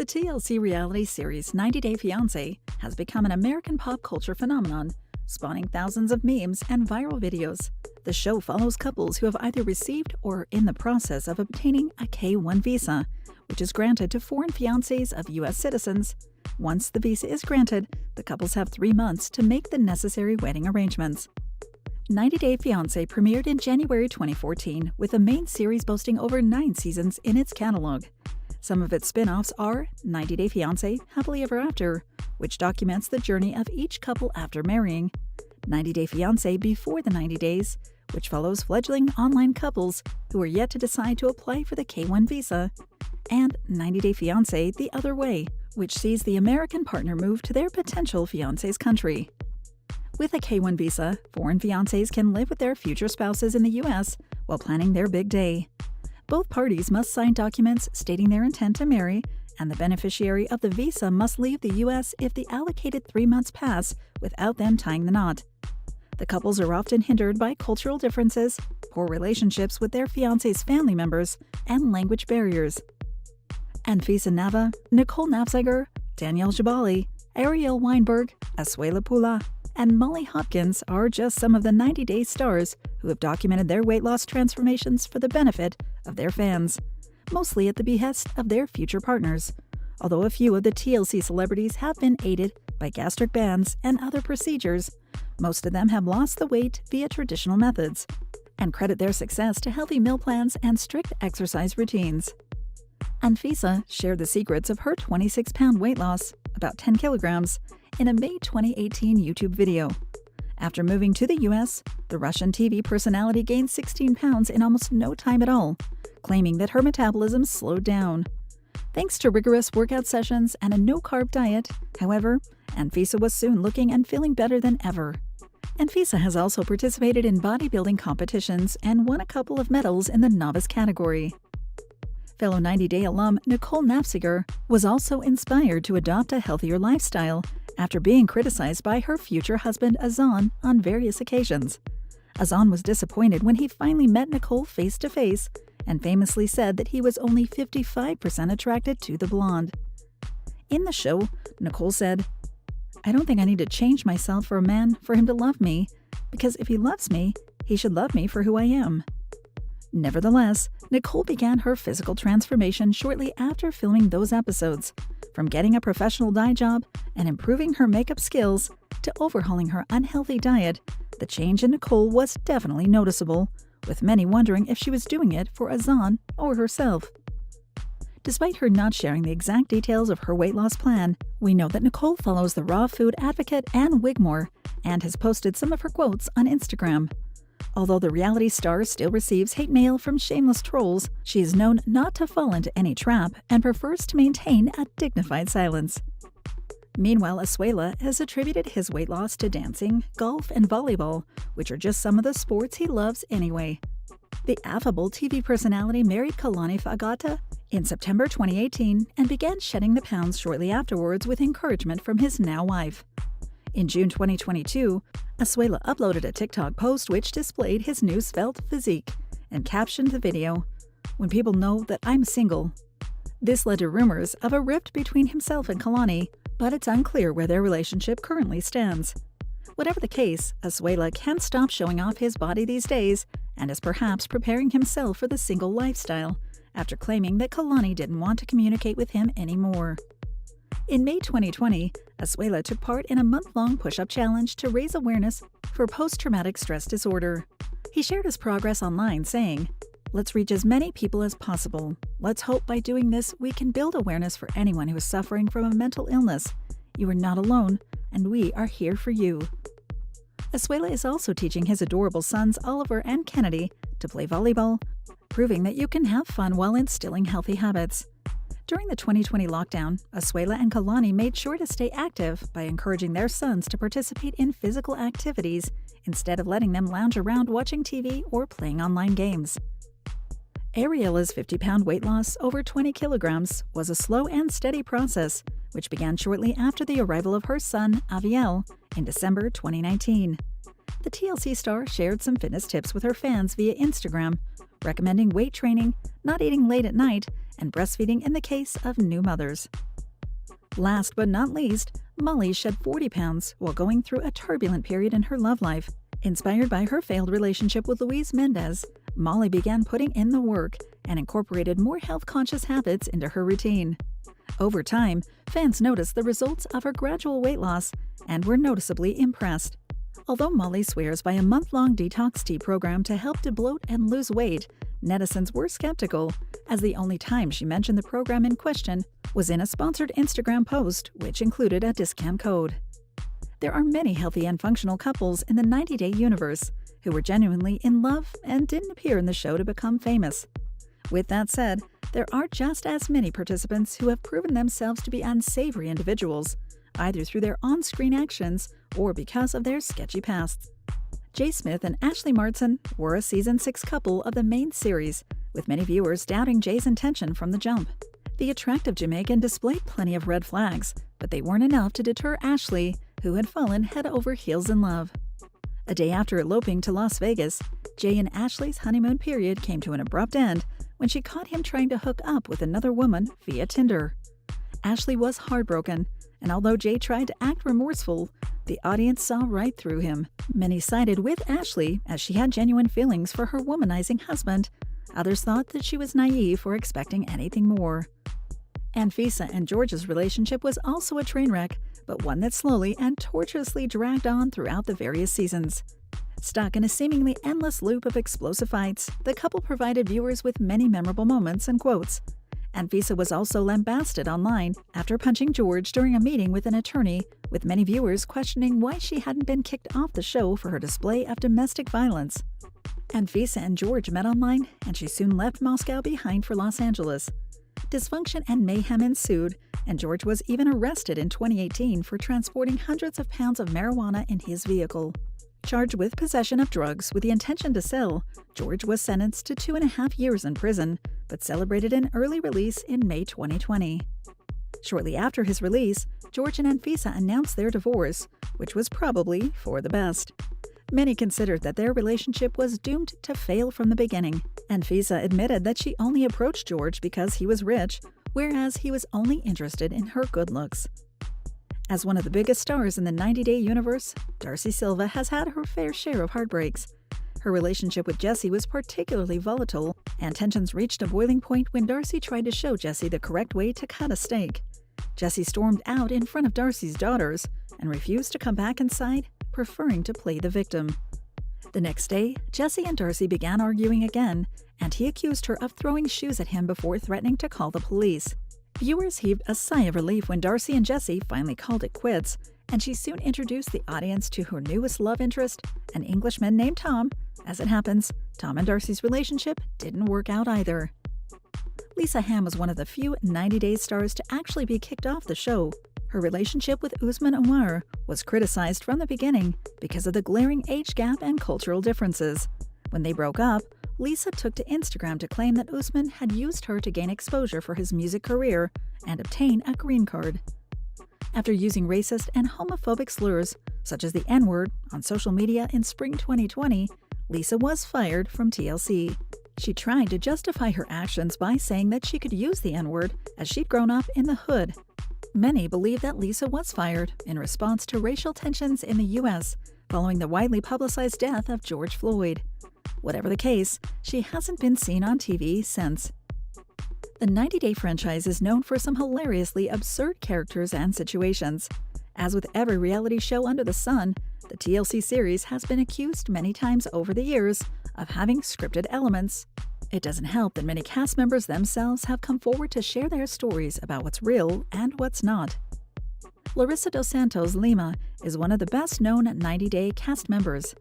The TLC reality series 90 Day Fiancé has become an American pop culture phenomenon, spawning thousands of memes and viral videos. The show follows couples who have either received or are in the process of obtaining a K-1 visa, which is granted to foreign fiancés of U.S. citizens. Once the visa is granted, the couples have 3 months to make the necessary wedding arrangements. 90 Day Fiancé premiered in January 2014, with the main series boasting over 9 seasons in its catalog. Some of its spin-offs are 90 Day Fiancé Happily Ever After, which documents the journey of each couple after marrying, 90 Day Fiancé Before the 90 Days, which follows fledgling online couples who are yet to decide to apply for the K-1 visa, and 90 Day Fiancé The Other Way, which sees the American partner move to their potential fiancé's country. With a K-1 visa, foreign fiancés can live with their future spouses in the U.S. while planning their big day. Both parties must sign documents stating their intent to marry, and the beneficiary of the visa must leave the U.S. if the allocated 3 months pass without them tying the knot. The couples are often hindered by cultural differences, poor relationships with their fiancé's family members, and language barriers. Anfisa Nava, Nicole Napziger, Danielle Jabali, Ariel Weinberg, Asuela Pula, and Molly Hopkins are just some of the 90 Day stars who have documented their weight loss transformations for the benefit of their fans, mostly at the behest of their future partners, although a few of the TLC celebrities have been aided by gastric bands and other procedures. Most of them have lost the weight via traditional methods and credit their success to healthy meal plans and strict exercise routines. Anfisa shared the secrets of her 26-pound weight loss, about 10 kilograms, in a May 2018 YouTube video. After moving to the U.S., the Russian TV personality gained 16 pounds in almost no time at all, claiming that her metabolism slowed down. Thanks to rigorous workout sessions and a no-carb diet, however, Anfisa was soon looking and feeling better than ever. Anfisa has also participated in bodybuilding competitions and won a couple of medals in the novice category. Fellow 90 Day alum Nicole Napziger was also inspired to adopt a healthier lifestyle after being criticized by her future husband Azan on various occasions. Azan was disappointed when he finally met Nicole face-to-face and famously said that he was only 55% attracted to the blonde. In the show, Nicole said, "I don't think I need to change myself for a man for him to love me, because if he loves me, he should love me for who I am." Nevertheless, Nicole began her physical transformation shortly after filming those episodes. From getting a professional dye job and improving her makeup skills to overhauling her unhealthy diet, the change in Nicole was definitely noticeable, with many wondering if she was doing it for Azan or herself. Despite her not sharing the exact details of her weight loss plan, we know that Nicole follows the raw food advocate Ann Wigmore and has posted some of her quotes on Instagram. Although the reality star still receives hate mail from shameless trolls, she is known not to fall into any trap and prefers to maintain a dignified silence. Meanwhile, Asuela has attributed his weight loss to dancing, golf, and volleyball, which are just some of the sports he loves anyway. The affable TV personality married Kalani Fagata in September 2018 and began shedding the pounds shortly afterwards with encouragement from his now wife. In June 2022, Asuela uploaded a TikTok post which displayed his new svelte physique and captioned the video, "When people know that I'm single." This led to rumors of a rift between himself and Kalani, but it's unclear where their relationship currently stands. Whatever the case, Asuela can't stop showing off his body these days and is perhaps preparing himself for the single lifestyle after claiming that Kalani didn't want to communicate with him anymore. In May 2020, Asuela took part in a month-long push-up challenge to raise awareness for post-traumatic stress disorder. He shared his progress online, saying, "Let's reach as many people as possible. Let's hope by doing this we can build awareness for anyone who is suffering from a mental illness. You are not alone, and we are here for you." Asuela is also teaching his adorable sons Oliver and Kennedy to play volleyball, proving that you can have fun while instilling healthy habits. During the 2020 lockdown, Asuela and Kalani made sure to stay active by encouraging their sons to participate in physical activities instead of letting them lounge around watching TV or playing online games. Ariela's 50-pound weight loss, over 20 kilograms, was a slow and steady process, which began shortly after the arrival of her son, Aviel, in December 2019. The TLC star shared some fitness tips with her fans via Instagram, recommending weight training, not eating late at night, and breastfeeding in the case of new mothers. Last but not least, Molly shed 40 pounds while going through a turbulent period in her love life. Inspired by her failed relationship with Luis Mendez, Molly began putting in the work and incorporated more health-conscious habits into her routine. Over time, fans noticed the results of her gradual weight loss and were noticeably impressed. Although Molly swears by a month-long detox tea program to help debloat and lose weight, netizens were skeptical, as the only time she mentioned the program in question was in a sponsored Instagram post, which included a discount code. There are many healthy and functional couples in the 90-day universe who were genuinely in love and didn't appear in the show to become famous. With that said, there are just as many participants who have proven themselves to be unsavory individuals, either through their on-screen actions or because of their sketchy pasts. Jay Smith and Ashley Martin were a season 6 couple of the main series, with many viewers doubting Jay's intention from the jump. The attractive Jamaican displayed plenty of red flags, but they weren't enough to deter Ashley, who had fallen head over heels in love. A day after eloping to Las Vegas, Jay and Ashley's honeymoon period came to an abrupt end when she caught him trying to hook up with another woman via Tinder. Ashley was heartbroken, and although Jay tried to act remorseful, the audience saw right through him. Many sided with Ashley as she had genuine feelings for her womanizing husband. Others thought that she was naive for expecting anything more. Anfisa and George's relationship was also a train wreck, but one that slowly and tortuously dragged on throughout the various seasons. Stuck in a seemingly endless loop of explosive fights, the couple provided viewers with many memorable moments and quotes. Anfisa was also lambasted online after punching George during a meeting with an attorney, with many viewers questioning why she hadn't been kicked off the show for her display of domestic violence. Anfisa and George met online, and she soon left Moscow behind for Los Angeles. Dysfunction and mayhem ensued, and George was even arrested in 2018 for transporting hundreds of pounds of marijuana in his vehicle. Charged with possession of drugs with the intention to sell, George was sentenced to 2.5 years in prison, but celebrated an early release in May 2020. Shortly after his release, George and Anfisa announced their divorce, which was probably for the best. Many considered that their relationship was doomed to fail from the beginning. Anfisa admitted that she only approached George because he was rich, whereas he was only interested in her good looks. As one of the biggest stars in the 90-day universe, Darcy Silva has had her fair share of heartbreaks. Her relationship with Jesse was particularly volatile, and tensions reached a boiling point when Darcy tried to show Jesse the correct way to cut a steak. Jesse stormed out in front of Darcy's daughters and refused to come back inside, preferring to play the victim. The next day, Jesse and Darcy began arguing again, and he accused her of throwing shoes at him before threatening to call the police. Viewers heaved a sigh of relief when Darcy and Jesse finally called it quits, and she soon introduced the audience to her newest love interest, an Englishman named Tom. As it happens, Tom and Darcy's relationship didn't work out either. Lisa Ham was one of the few 90 Day stars to actually be kicked off the show. Her relationship with Usman Omar was criticized from the beginning because of the glaring age gap and cultural differences. When they broke up, Lisa took to Instagram to claim that Usman had used her to gain exposure for his music career and obtain a green card. After using racist and homophobic slurs, such as the N-word, on social media in spring 2020, Lisa was fired from TLC. She tried to justify her actions by saying that she could use the N-word as she'd grown up in the hood. Many believe that Lisa was fired in response to racial tensions in the U.S. following the widely publicized death of George Floyd. Whatever the case, she hasn't been seen on TV since. The 90 Day franchise is known for some hilariously absurd characters and situations. As with every reality show under the sun, the TLC series has been accused many times over the years of having scripted elements. It doesn't help that many cast members themselves have come forward to share their stories about what's real and what's not. Larissa Dos Santos Lima is one of the best-known 90 Day cast members.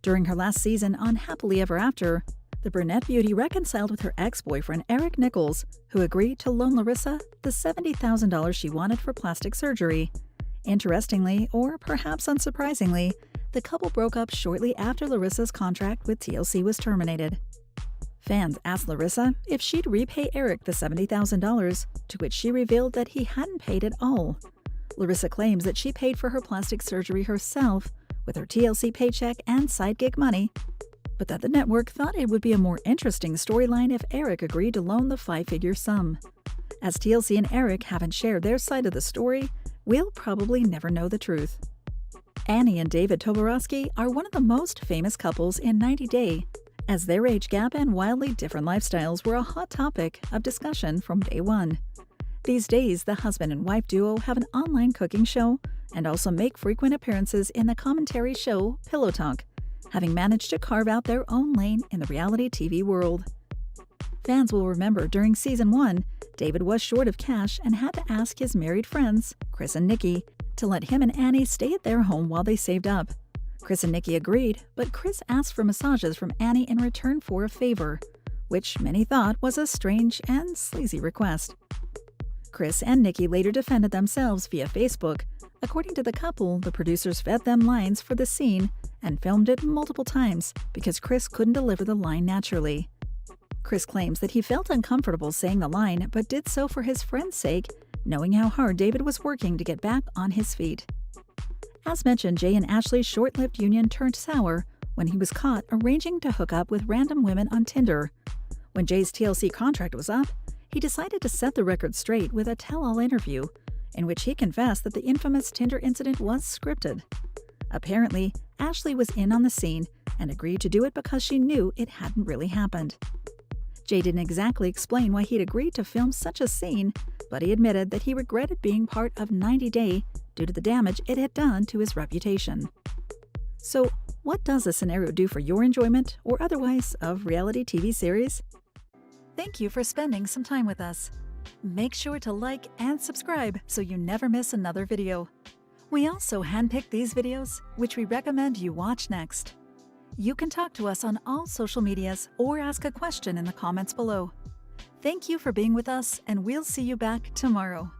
During her last season on Happily Ever After, the brunette beauty reconciled with her ex-boyfriend Eric Nichols, who agreed to loan Larissa the $70,000 she wanted for plastic surgery. Interestingly, or perhaps unsurprisingly, the couple broke up shortly after Larissa's contract with TLC was terminated. Fans asked Larissa if she'd repay Eric the $70,000, to which she revealed that he hadn't paid at all. Larissa claims that she paid for her plastic surgery herself with her TLC paycheck and side gig money, but that the network thought it would be a more interesting storyline if Eric agreed to loan the 5-figure sum. As TLC and Eric haven't shared their side of the story, we'll probably never know the truth. Annie and David Toborowski are one of the most famous couples in 90 Day, as their age gap and wildly different lifestyles were a hot topic of discussion from day one. These days, the husband and wife duo have an online cooking show and also make frequent appearances in the commentary show Pillow Talk, having managed to carve out their own lane in the reality TV world. Fans will remember during season 1, David was short of cash and had to ask his married friends, Chris and Nikki, to let him and Annie stay at their home while they saved up. Chris and Nikki agreed, but Chris asked for massages from Annie in return for a favor, which many thought was a strange and sleazy request. Chris and Nikki later defended themselves via Facebook. According to the couple, the producers fed them lines for the scene and filmed it multiple times because Chris couldn't deliver the line naturally. Chris claims that he felt uncomfortable saying the line but did so for his friend's sake, knowing how hard David was working to get back on his feet. As mentioned, Jay and Ashley's short-lived union turned sour when he was caught arranging to hook up with random women on Tinder. When Jay's TLC contract was up, he decided to set the record straight with a tell-all interview in which he confessed that the infamous Tinder incident was scripted. Apparently, Ashley was in on the scene and agreed to do it because she knew it hadn't really happened. Jay didn't exactly explain why he'd agreed to film such a scene, but he admitted that he regretted being part of 90 Day due to the damage it had done to his reputation. So, what does this scenario do for your enjoyment, or otherwise, of reality TV series? Thank you for spending some time with us. Make sure to like and subscribe so you never miss another video. We also handpick these videos, which we recommend you watch next. You can talk to us on all social medias or ask a question in the comments below. Thank you for being with us, and we'll see you back tomorrow.